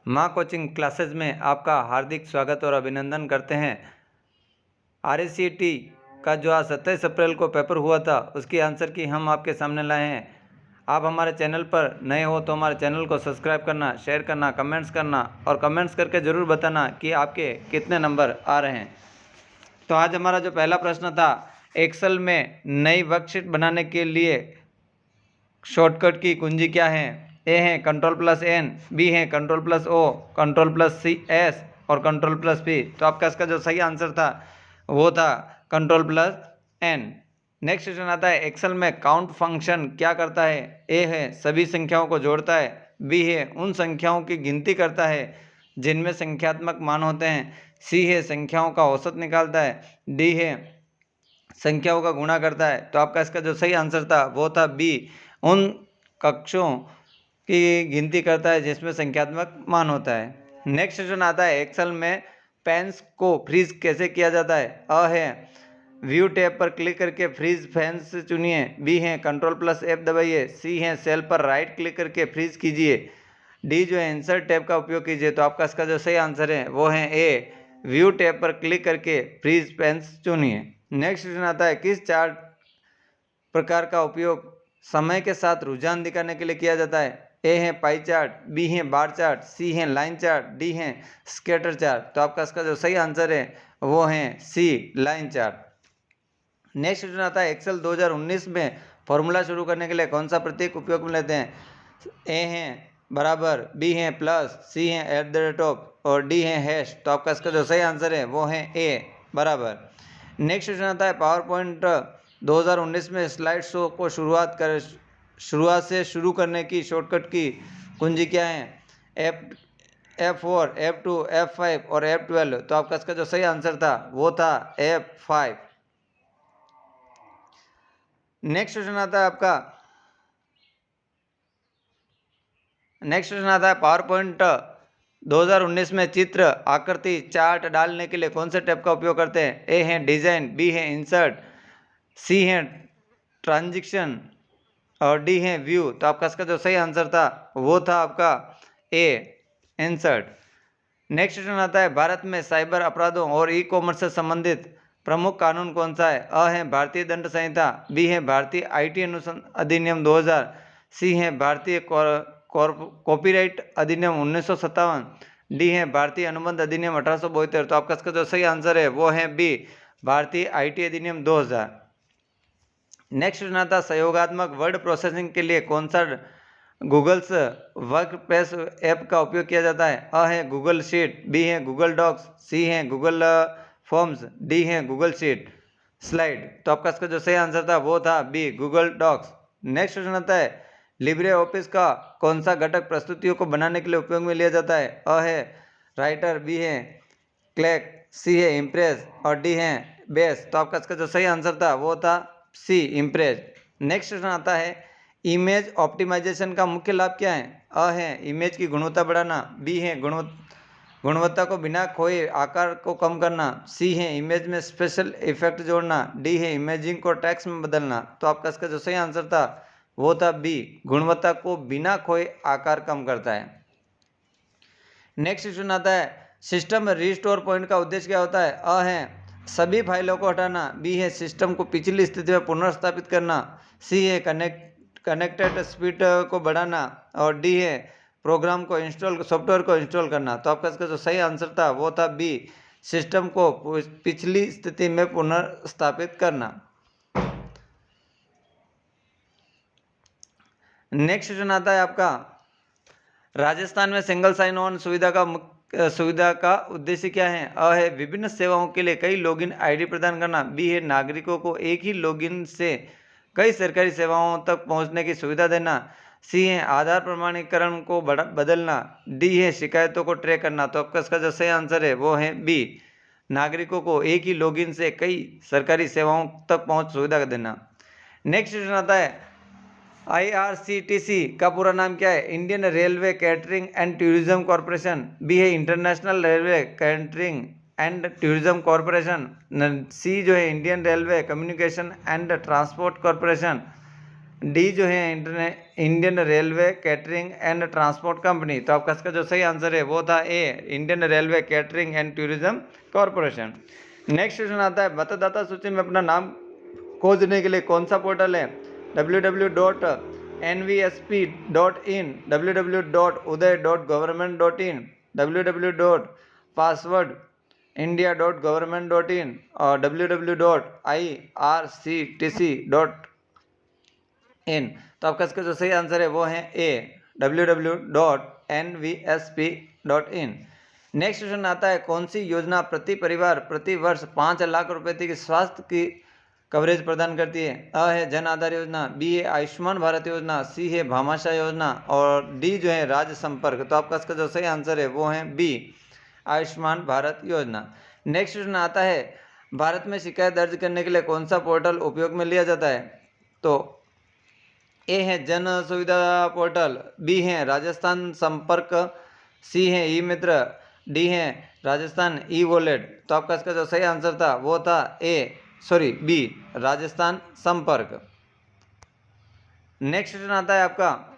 माँ coaching classes में आपका हार्दिक स्वागत और अभिनंदन करते हैं। RACT का जो आज 27 अप्रैल को पेपर हुआ था उसकी आंसर की हम आपके सामने लाए हैं। आप हमारे चैनल पर नए हो तो हमारे चैनल को सब्सक्राइब करना, शेयर करना, कमेंट्स करना और कमेंट्स करके ज़रूर बताना कि आपके कितने नंबर आ रहे हैं। तो आज हमारा जो पहला प्रश्न था, एक्सेल में नई वर्कशीट बनाने के लिए शॉर्टकट की कुंजी क्या है? ए है Ctrl+N, बी है Ctrl+O, Ctrl+S और Ctrl+P। तो आपका इसका जो सही आंसर था वो था Ctrl+N। नेक्स्ट क्वेश्चन आता है, एक्सेल में काउंट फंक्शन क्या करता है? ए है सभी संख्याओं को जोड़ता है, बी है उन संख्याओं की गिनती करता है जिनमें संख्यात्मक मान होते हैं, सी है संख्याओं का औसत निकालता है, डी है संख्याओं का गुणा करता है। तो आपका इसका जो सही आंसर था वो था बी, उन कक्षों की गिनती करता है जिसमें संख्यात्मक मान होता है। नेक्स्ट क्वेश्चन आता है, एक्सेल में पेन्स को फ्रीज कैसे किया जाता है? अ है व्यू टैब पर क्लिक करके फ्रीज पेन्स चुनिए, बी है Ctrl+F दबाइए, सी है सेल पर राइट क्लिक करके फ्रीज कीजिए, डी जो है इंसर्ट टैब का उपयोग कीजिए। तो आपका इसका जो सही आंसर है वो है ए, व्यू टैब पर क्लिक करके फ्रीज पेन्स चुनिए। नेक्स्ट क्वेश्चन आता है, किस चार्ट प्रकार का उपयोग समय के साथ रुझान दिखाने के लिए किया जाता है? ए है पाई चार्ट, बी है बार चार्ट, सी है लाइन चार्ट, डी है स्कैटर चार्ट। तो आपका इसका जो सही आंसर है वो है सी, लाइन चार्ट। नेक्स्ट क्वेश्चन आता है, एक्सेल 2019 में फॉर्मूला शुरू करने के लिए कौन सा प्रतीक उपयोग में लेते हैं? ए है बराबर, बी है प्लस, सी है @ और डी है हैश। तो आपका इसका जो सही आंसर है वो है ए, बराबर। नेक्स्ट क्वेश्चन आता है, पावर पॉइंट 2019 में स्लाइड शो को शुरुआत से शुरू करने की शॉर्टकट की कुंजी क्या है? F4, F2, F5 और F12। तो आपका इसका जो सही आंसर था वो था F5। नेक्स्ट क्वेश्चन आता है आपका, पावर पॉइंट 2019 में चित्र, आकृति, चार्ट डालने के लिए कौन से टैब का उपयोग करते हैं? ए है डिजाइन, बी है इंसर्ट, सी है ट्रांजिशन और डी है व्यू। तो आपका इसका जो सही आंसर था वो था आपका ए, इंसर्ट। नेक्स्ट क्वेश्चन आता है, भारत में साइबर अपराधों और ई कॉमर्स से संबंधित प्रमुख कानून कौन सा है? अ है भारतीय दंड संहिता, बी है भारतीय IT अधिनियम 2000, सी है भारतीय कॉपीराइट अधिनियम 1957, डी है भारतीय अनुबंध अधिनियम 1872। तो आपका इसका जो सही आंसर है वो है बी, भारतीय IT अधिनियम 2000। नेक्स्ट क्वेश्चन आता है, सहयोगात्मक वर्ड प्रोसेसिंग के लिए कौन सा गूगल्स वर्कस्पेस ऐप का उपयोग किया जाता है? अ है गूगल शीट, बी है गूगल डॉक्स, सी है गूगल फॉर्म्स, डी है गूगल शीट स्लाइड। तो आपका इसका जो सही आंसर था वो था B, Google docs. Next question आता है, लिब्रे ऑफिस का कौन सा घटक प्रस्तुतियों को बनाने के लिए उपयोग में लिया जाता है? अ है राइटर, बी है क्लैक, सी है इम्प्रेस और डी है बेस। तो आपका इसका जो सही आंसर था वो था सी, इम्प्रेस। नेक्स्ट क्वेश्चन आता है, इमेज ऑप्टिमाइजेशन का मुख्य लाभ क्या है? अ है इमेज की गुणवत्ता बढ़ाना, बी है गुणवत्ता को बिना खोए आकार को कम करना, सी है इमेज में स्पेशल इफेक्ट जोड़ना, डी है इमेजिंग को टेक्स्ट में बदलना। तो आपका इसका जो सही आंसर था वो था बी, गुणवत्ता को बिना खोए आकार कम करता है। नेक्स्ट क्वेश्चन आता है, सिस्टम रिस्टोर पॉइंट का उद्देश्य क्या होता है? अ है सभी फाइलों को हटाना, बी है सिस्टम को पिछली स्थिति में पुनर्स्थापित करना, सी है कनेक्टेड स्पीड को बढ़ाना और डी है सॉफ्टवेयर को इंस्टॉल करना। तो आपका इसका जो सही आंसर था वो था बी, सिस्टम को पिछली स्थिति में पुनर्स्थापित करना। नेक्स्ट क्वेश्चन आता है आपका, राजस्थान में सिंगल साइन ऑन सुविधा का उद्देश्य क्या है? अ है विभिन्न सेवाओं के लिए कई लॉगिन आईडी प्रदान करना, बी है नागरिकों को एक ही लॉगिन से कई सरकारी सेवाओं तक पहुंचने की सुविधा देना, सी है आधार प्रमाणीकरण को बदलना, डी है शिकायतों को ट्रैक करना। तो आपका इसका जो सही आंसर है वो है बी, नागरिकों को एक ही लॉगिन से कई सरकारी सेवाओं तक पहुंच सुविधा देना। नेक्स्ट क्वेश्चन आता है, IRCTC का पूरा नाम क्या है? Indian railway catering and tourism corporation, B है international railway catering and tourism corporation, C जो है Indian railway communication and transport corporation, D जो है Indian railway catering and transport company. तो आपका इसका जो सही आंसर है वो था A, Indian railway catering and tourism corporation. Next question आता है, मतदाता सूची में अपना नाम खोजने के लिए कौन सा पोर्टल है? www.nvsp.in, www.uday.government.in, www.passwordindia.government.in और www.irctc.in। तो आपका इसका जो सही आंसर है वो है ए, www.nvsp.in। नेक्स्ट क्वेश्चन आता है, कौन सी योजना प्रति परिवार प्रति वर्ष 5 लाख रुपए की स्वास्थ्य की कवरेज प्रदान करती है? अ है जन आधार योजना, बी है आयुष्मान भारत योजना, सी है भामाशाह योजना और डी जो है राज्य संपर्क। तो आपका इसका जो सही आंसर है वो है बी, आयुष्मान भारत योजना। नेक्स्ट क्वेश्चन आता है, भारत में शिकायत दर्ज करने के लिए कौन सा पोर्टल उपयोग में लिया जाता है? तो ए है जन सुविधा पोर्टल, बी है राजस्थान संपर्क, सी है ई मित्र, डी है राजस्थान ई वॉलेट। तो आपका इसका जो सही आंसर था वो था बी, राजस्थान संपर्क। नेक्स्ट क्वेश्चन आता है आपका,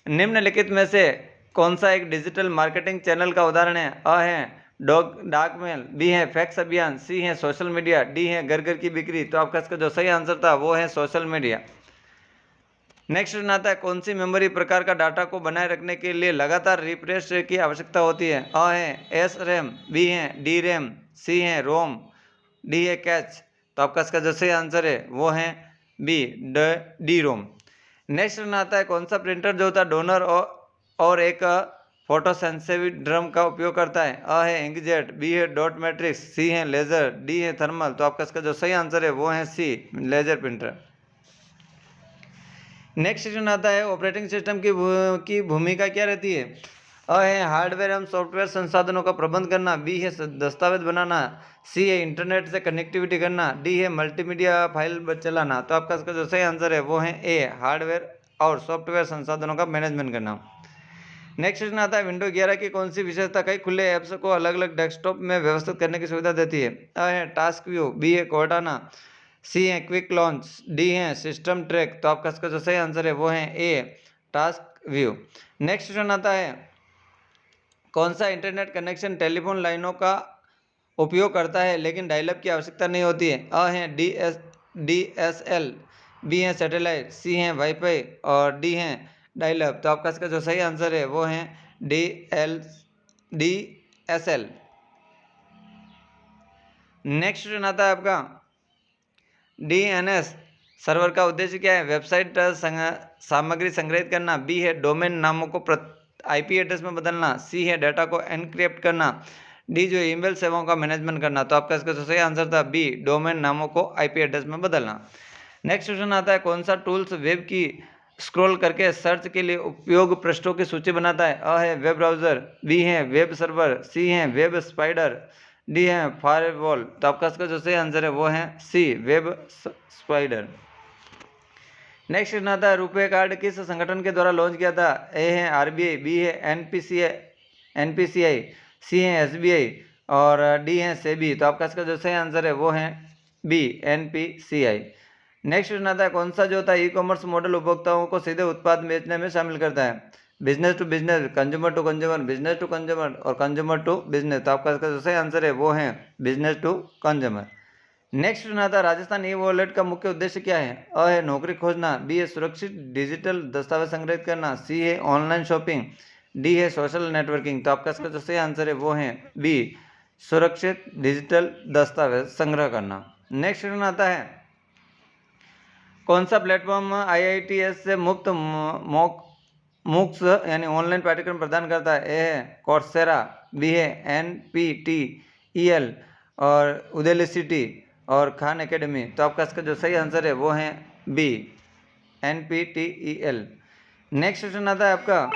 निम्नलिखित में से कौन सा एक डिजिटल मार्केटिंग चैनल का उदाहरण है? अ है डाकमेल, बी है फैक्स अभियान, सी है सोशल मीडिया, डी है घर घर की बिक्री। तो आपका इसका जो सही आंसर था वो है सोशल मीडिया। नेक्स्ट क्वेश्चन आता है, कौन सी मेमोरी प्रकार का डाटा को बनाए रखने के लिए लगातार रिफ्रेश की आवश्यकता होती है? अ है एस रैम, बी है डी रैम, सी है रोम, डी है कैच। तो आपका इसका जो सही आंसर है वो है B, D ROM. Next question आता है, कौन सा प्रिंटर जो होता है डोनर और एक फोटो सेंसिटिव ड्रम का उपयोग करता है? अ है इंकजेट, बी है डॉट मैट्रिक्स, सी है लेजर, डी है थर्मल। तो आपका इसका जो सही आंसर है वो है सी, लेजर प्रिंटर। नेक्स्ट क्वेश्चन आता है, ऑपरेटिंग सिस्टम की भूमिका क्या रहती है? अ है हार्डवेयर एवं सॉफ्टवेयर संसाधनों का प्रबंध करना, बी है दस्तावेज बनाना, सी है इंटरनेट से कनेक्टिविटी करना, डी है मल्टीमीडिया फाइल चलाना। तो आपका इसका जो सही आंसर है वो है ए, हार्डवेयर और सॉफ्टवेयर संसाधनों का मैनेजमेंट करना। नेक्स्ट क्वेश्चन आता है, विंडो 11 की कौन सी विशेषता कई खुले ऐप्स को अलग अलग डेस्कटॉप में व्यवस्थित करने की सुविधा देती है? अ है टास्क व्यू, बी है कोर्टाना, सी है क्विक लॉन्च, डी है सिस्टम ट्रैक। तो आपका इसका जो सही आंसर है वो है ए, टास्क व्यू। नेक्स्ट क्वेश्चन आता है, कौन सा इंटरनेट कनेक्शन टेलीफोन लाइनों का उपयोग करता है लेकिन डायलअप की आवश्यकता नहीं होती है? अ है DSL, बी है सैटेलाइट, सी है वाईफाई और डी है डायलअप। तो आपका इसका जो सही आंसर है वो है DSL। नेक्स्ट क्वेश्चन आता है आपका, DNS सर्वर का उद्देश्य क्या है? वेबसाइट सामग्री संग्रहित करना, बी है डोमेन नामों को IP एड्रेस में बदलना, सी है डाटा को एनक्रिप्ट करना, डी जो ईमेल सेवाओं का मैनेजमेंट करना। तो आपका इसका सही आंसर था बी, डोमेन नामों को IP एड्रेस में बदलना। नेक्स्ट क्वेश्चन आता है, कौन सा टूल्स वेब की स्क्रॉल करके सर्च के लिए उपयोग पृष्ठों की सूची बनाता है? अ है वेब ब्राउजर, बी है वेब सर्वर, सी है वेब स्पाइडर, डी है फायरवॉल। तो आपका इसका जो सही आंसर है वो है सी, वेब स्पाइडर। नेक्स्ट क्वेश्चन आता है, रुपे कार्ड किस संगठन के द्वारा लॉन्च किया था? ए है RBI, बी है NPCI, सी है SBI और डी है सेबी। तो आपका इसका जो सही आंसर है वो है बी, NPCI। नेक्स्ट क्वेश्चन आता है, कौन सा जो होता है ई कॉमर्स मॉडल उपभोक्ताओं को सीधे उत्पाद बेचने में शामिल करता है? Business to business, consumer to consumer, business to consumer और कंज्यूमर टू बिजनेस। तो आपका इसका जो सही आंसर है वो है business to consumer. Next question आता है, राजस्थान ई वॉलेट का मुख्य उद्देश्य क्या है? अ है नौकरी खोजना, बी है सुरक्षित डिजिटल दस्तावेज संग्रहित करना, सी है ऑनलाइन शॉपिंग, डी है सोशल नेटवर्किंग। तो आपका इसका जो सही आंसर है वो है बी, सुरक्षित डिजिटल दस्तावेज संग्रह करना। नेक्स्ट क्वेश्चन आता है, कौन सा प्लेटफॉर्म IITS से मुफ्त मूक्स यानी ऑनलाइन पाठ्यक्रम प्रदान करता है? ए है कोर्सेरा, बी है NPTEL और उदेलिसिटी और खान एकेडमी। तो आपका इसका जो सही आंसर है वो है बी, NPTEL। नेक्स्ट क्वेश्चन आता है आपका,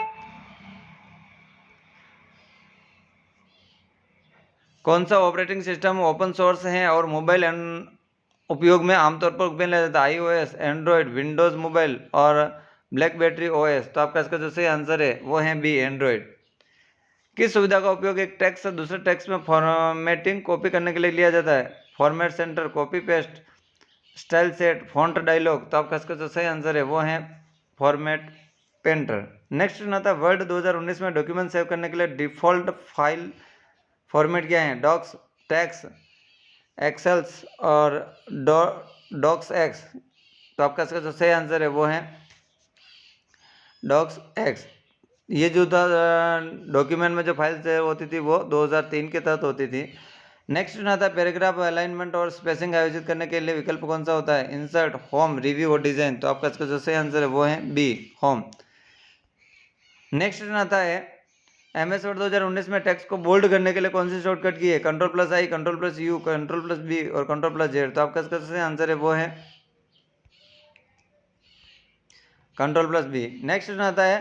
कौन सा ऑपरेटिंग सिस्टम ओपन सोर्स है और मोबाइल उपयोग में आमतौर पर उपयोग में लिया जाता है? iOS, एंड्रॉयड, विंडोज मोबाइल और ब्लैकबेरी OS। तो आपका इसका जो सही आंसर है वो है बी, एंड्रॉयड। किस सुविधा का उपयोग एक टेक्स्ट से दूसरे टेक्स्ट में फॉर्मेटिंग कॉपी करने के लिए लिया जाता है? Format centre, copy paste, style set, font dialog, तो आपका इसका जो सही आंसर है वो है फॉर्मेट पेंटर। नेक्स्ट ना था वर्ड 2019 में डॉक्यूमेंट सेव करने के लिए डिफ़ॉल्ट फाइल फॉर्मेट क्या है? डॉक्स, टेक्स्ट, एक्सेल्स और डॉक्स एक्स। तो आपका इसका जो सही आंसर है वो है डॉक्स एक्स। ये जो था डॉक्यूमेंट में जो फाइल सेव होती थी वो 2003 के तहत होती थी। नेक्स्ट ना था पैराग्राफ अलाइनमेंट और स्पेसिंग आयोजित करने के लिए विकल्प कौन सा होता है? इंसर्ट, होम, रिव्यू और डिजाइन। तो आपका इसका जो सही आंसर है वो है बी, होम। नेक्स्ट आता है MS वर्ड 2019 में टेक्स्ट को बोल्ड करने के लिए कौन सी शॉर्टकट की है? Ctrl+I, Ctrl+U, Ctrl+B और Ctrl+Z। तो आपका इसका सही आंसर है वो है Ctrl+B। नेक्स्ट आता है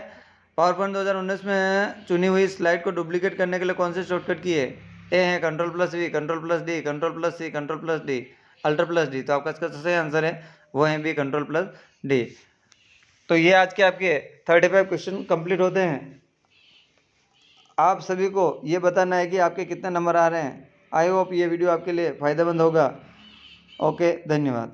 पावर पॉइंट 2019 में चुनी हुई स्लाइड को डुप्लीकेट करने के लिए कौन सी शॉर्टकट की है? ए है Ctrl+V, Ctrl+D, Ctrl+C, Ctrl+D, Alt+D। तो आपका इसका सही आंसर है वो है बी, Ctrl+D। तो ये आज के आपके 35 क्वेश्चन कंप्लीट होते हैं। आप सभी को ये बताना है कि आपके कितने नंबर आ रहे हैं। आई होप ये वीडियो आपके लिए फ़ायदेमंद होगा। ओके, धन्यवाद।